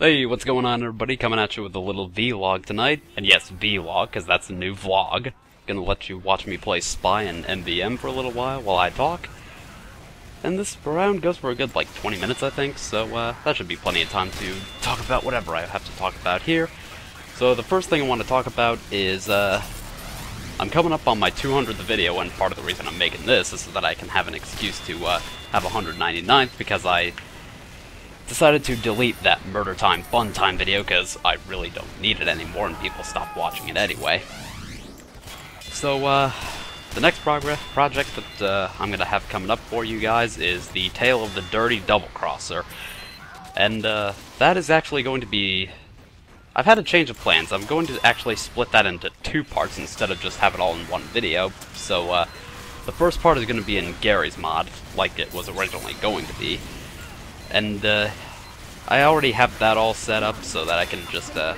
Hey, what's going on, everybody? Coming at you with a little vlog tonight. And yes, vlog, because that's a new vlog. Gonna let you watch me play Spy and MVM for a little while I talk. And this round goes for a good, 20 minutes, I think, so that should be plenty of time to talk about whatever I have to talk about here. So the first thing I want to talk about is, I'm coming up on my 200th video, and part of the reason I'm making this is so that I can have an excuse to have 199th, because I decided to delete that Murder Time Fun Time video because I really don't need it anymore and people stopped watching it anyway. So, the next project that I'm going to have coming up for you guys is the Tale of the Dirty Double Crosser. And that is actually going to be... I've had a change of plans. I'm going to actually split that into two parts instead of just have it all in one video. So, the first part is going to be in Gary's mod, like it was originally going to be. And, I already have that all set up so that I can just, the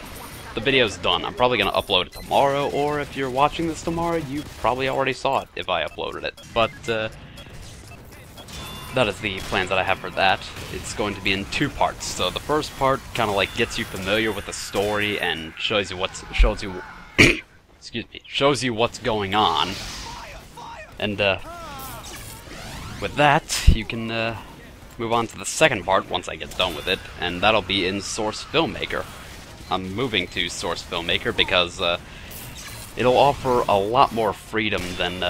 video's done. I'm probably gonna upload it tomorrow, or if you're watching this tomorrow, you probably already saw it if I uploaded it. But, that is the plans that I have for that. It's going to be in two parts. So the first part kinda gets you familiar with the story and shows you shows you what's going on. And, with that, you can, move on to the second part once I get done with it, and that'll be in Source Filmmaker. I'm moving to Source Filmmaker because it'll offer a lot more freedom than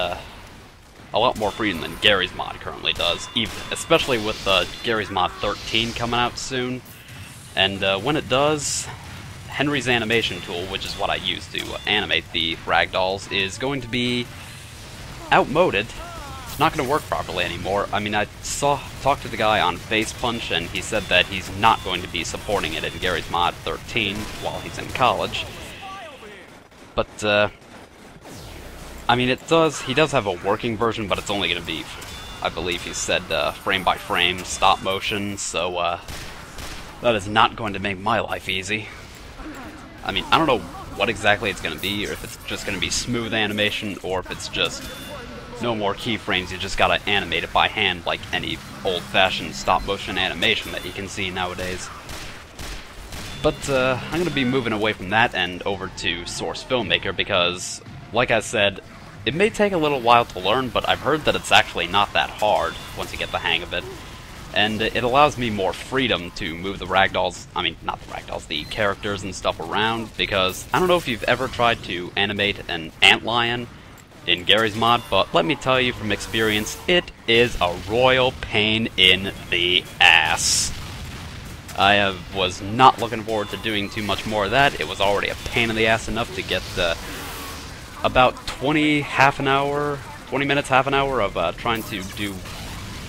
Gary's mod currently does, especially with Gary's mod 13 coming out soon. And when it does, Henry's animation tool, which is what I use to animate the ragdolls, is going to be outmoded. It's not going to work properly anymore. I mean, I talked to the guy on Face Punch, and he said that he's not going to be supporting it in Gary's Mod 13 while he's in college. But, I mean, he does have a working version, but it's only going to be, I believe he said, frame by frame, stop motion, so, that is not going to make my life easy. I mean, I don't know what exactly it's going to be, or if it's just going to be smooth animation, or if it's just no more keyframes, you just gotta animate it by hand like any old-fashioned stop-motion animation that you can see nowadays. But, I'm gonna be moving away from that and over to Source Filmmaker because, like I said, it may take a little while to learn, but I've heard that it's actually not that hard once you get the hang of it. And it allows me more freedom to move the ragdolls, I mean, not the ragdolls, the characters and stuff around, because I don't know if you've ever tried to animate an antlion in Gary's mod, but let me tell you from experience, it is a royal pain in the ass. I was not looking forward to doing too much more of that. It was already a pain in the ass enough to get about 20 minutes, half an hour of trying to do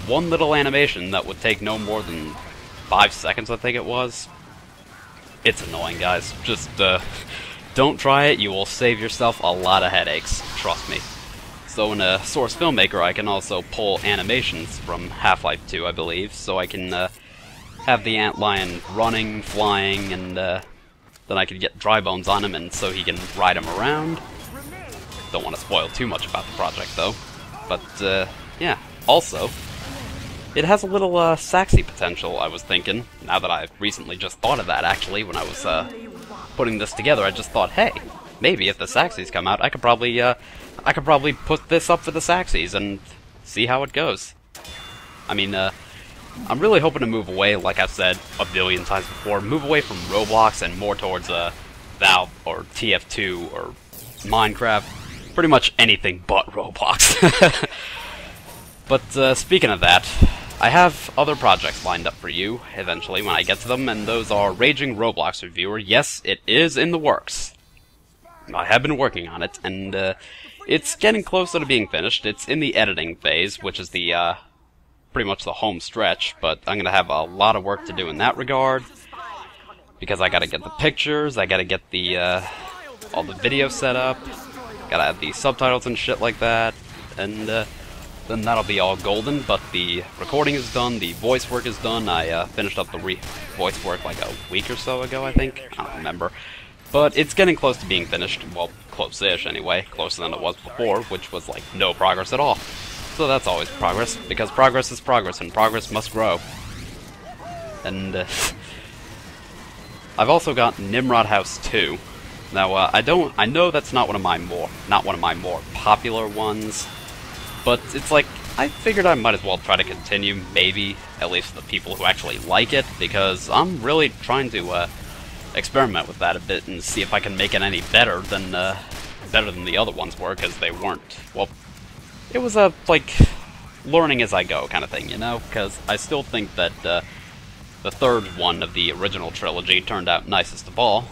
one little animation that would take no more than 5 seconds, I think it was. It's annoying, guys. Just, don't try it, you will save yourself a lot of headaches, trust me. So in a Source Filmmaker I can also pull animations from Half-Life 2, I believe, so I can have the antlion running, flying, and then I can get dry bones on him and so he can ride him around. Don't want to spoil too much about the project though. But yeah, also, it has a little saxy potential, I was thinking, now that I've recently just thought of that actually when I was putting this together. I just thought, hey, maybe if the Saxies come out, I could probably put this up for the Saxies and see how it goes. I mean, I'm really hoping to move away, like I've said a billion times before, move away from Roblox and more towards Valve or TF2 or Minecraft, pretty much anything but Roblox. But speaking of that, I have other projects lined up for you, eventually, when I get to them, and those are Raging Roblox Reviewer. Yes, it is in the works. I have been working on it, and it's getting closer to being finished. It's in the editing phase, which is the, pretty much the home stretch, but I'm gonna have a lot of work to do in that regard, because I gotta get the pictures, I gotta get the, all the video set up, gotta add the subtitles and shit like that, and, then that'll be all golden, but the recording is done, the voice work is done. I finished up the voice work like a week or so ago, I think. I don't remember. But it's getting close to being finished. Well, close-ish anyway. Closer than it was before, which was like no progress at all. So that's always progress, because progress is progress, and progress must grow. And I've also got Nimrod House 2. Now, I know that's not one of my more popular ones, but it's like, I figured I might as well try to continue, maybe, at least the people who actually like it, because I'm really trying to, experiment with that a bit and see if I can make it any better than the other ones were, because they weren't, well, it was a, like, learning as I go kind of thing, you know, because I still think that, the third one of the original trilogy turned out nicest of all.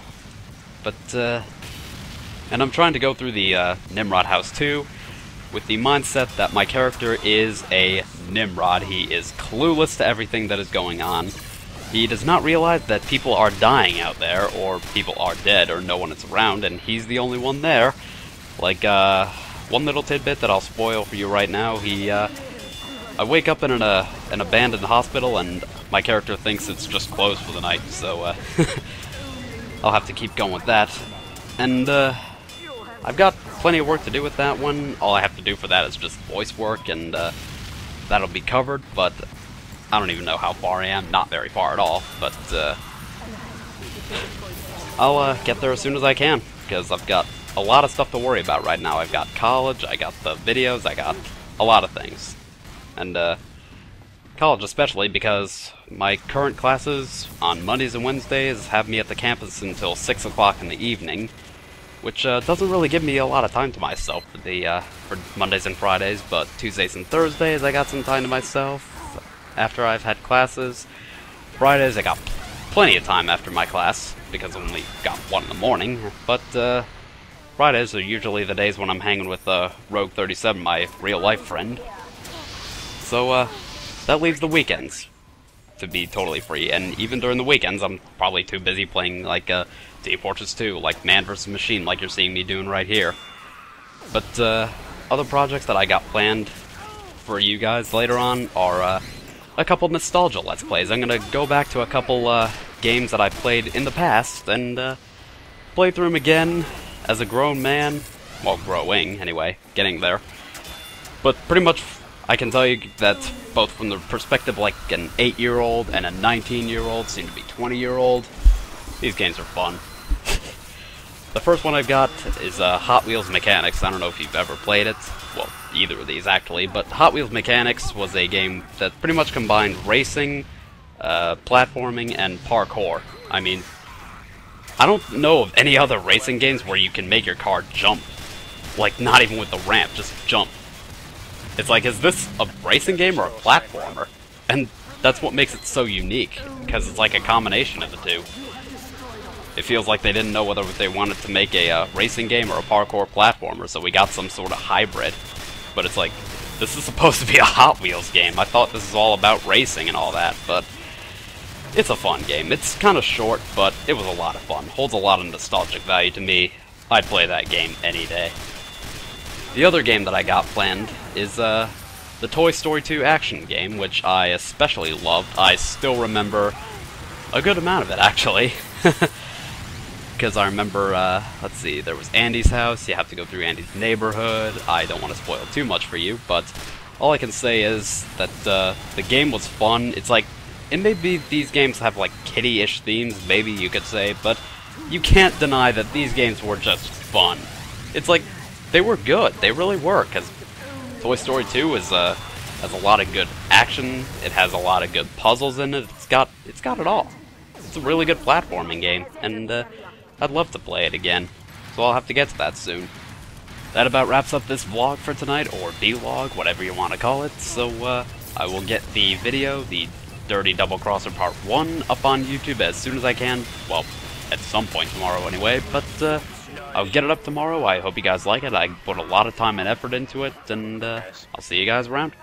But, and I'm trying to go through the, Nimrod House 2 with the mindset that my character is a Nimrod. He is clueless to everything that is going on. He does not realize that people are dying out there, or people are dead, or no one is around, and he's the only one there. Like, one little tidbit that I'll spoil for you right now, I wake up in an abandoned hospital, and my character thinks it's just closed for the night, so, I'll have to keep going with that. And, I've got plenty of work to do with that one. All I have to do for that is just voice work, and, that'll be covered, but I don't even know how far I am. Not very far at all, but, I'll, get there as soon as I can, because I've got a lot of stuff to worry about right now. I've got college, I got the videos, I got a lot of things. And, college especially, because my current classes on Mondays and Wednesdays have me at the campus until 6 o'clock in the evening, which doesn't really give me a lot of time to myself for Mondays and Fridays, but Tuesdays and Thursdays I got some time to myself after I've had classes. Fridays I got plenty of time after my class, because I only got one in the morning, but Fridays are usually the days when I'm hanging with Rogue 37, my real-life friend. So, that leaves the weekends to be totally free, and even during the weekends, I'm probably too busy playing, like, Team Fortress 2, like Man vs. Machine, like you're seeing me doing right here. But, other projects that I got planned for you guys later on are, a couple nostalgia Let's Plays. I'm gonna go back to a couple, games that I played in the past, and, play through them again as a grown man. Well, growing, anyway, getting there. But pretty much, I can tell you that both from the perspective like an 8-year-old and a 19-year-old, soon to be 20-year-old, these games are fun. The first one I've got is Hot Wheels Mechanics. I don't know if you've ever played it. Well, either of these actually, but Hot Wheels Mechanics was a game that pretty much combined racing, platforming, and parkour. I mean, I don't know of any other racing games where you can make your car jump. Like, not even with the ramp, just jump. It's like, is this a racing game or a platformer? And that's what makes it so unique, because it's like a combination of the two. It feels like they didn't know whether they wanted to make a racing game or a parkour platformer, so we got some sort of hybrid. But it's like, this is supposed to be a Hot Wheels game. I thought this was all about racing and all that, but it's a fun game. It's kind of short, but it was a lot of fun. Holds a lot of nostalgic value to me. I'd play that game any day. The other game that I got planned is the Toy Story 2 action game, which I especially loved. I still remember a good amount of it, actually. Because I remember, let's see, there was Andy's house, you have to go through Andy's neighborhood. I don't want to spoil too much for you, but all I can say is that the game was fun. It's like, and maybe these games have like kiddie-ish themes, maybe you could say, but you can't deny that these games were just fun. It's like, they were good. They really were, because Toy Story 2 has a lot of good action. It has a lot of good puzzles in it. It's got it all. It's a really good platforming game, and I'd love to play it again. So I'll have to get to that soon. That about wraps up this vlog for tonight, or vlog, whatever you want to call it. So I will get the video, the Dirty Double Crosser Part 1, up on YouTube as soon as I can. Well, at some point tomorrow anyway, but I'll get it up tomorrow. I hope you guys like it. I put a lot of time and effort into it, and I'll see you guys around.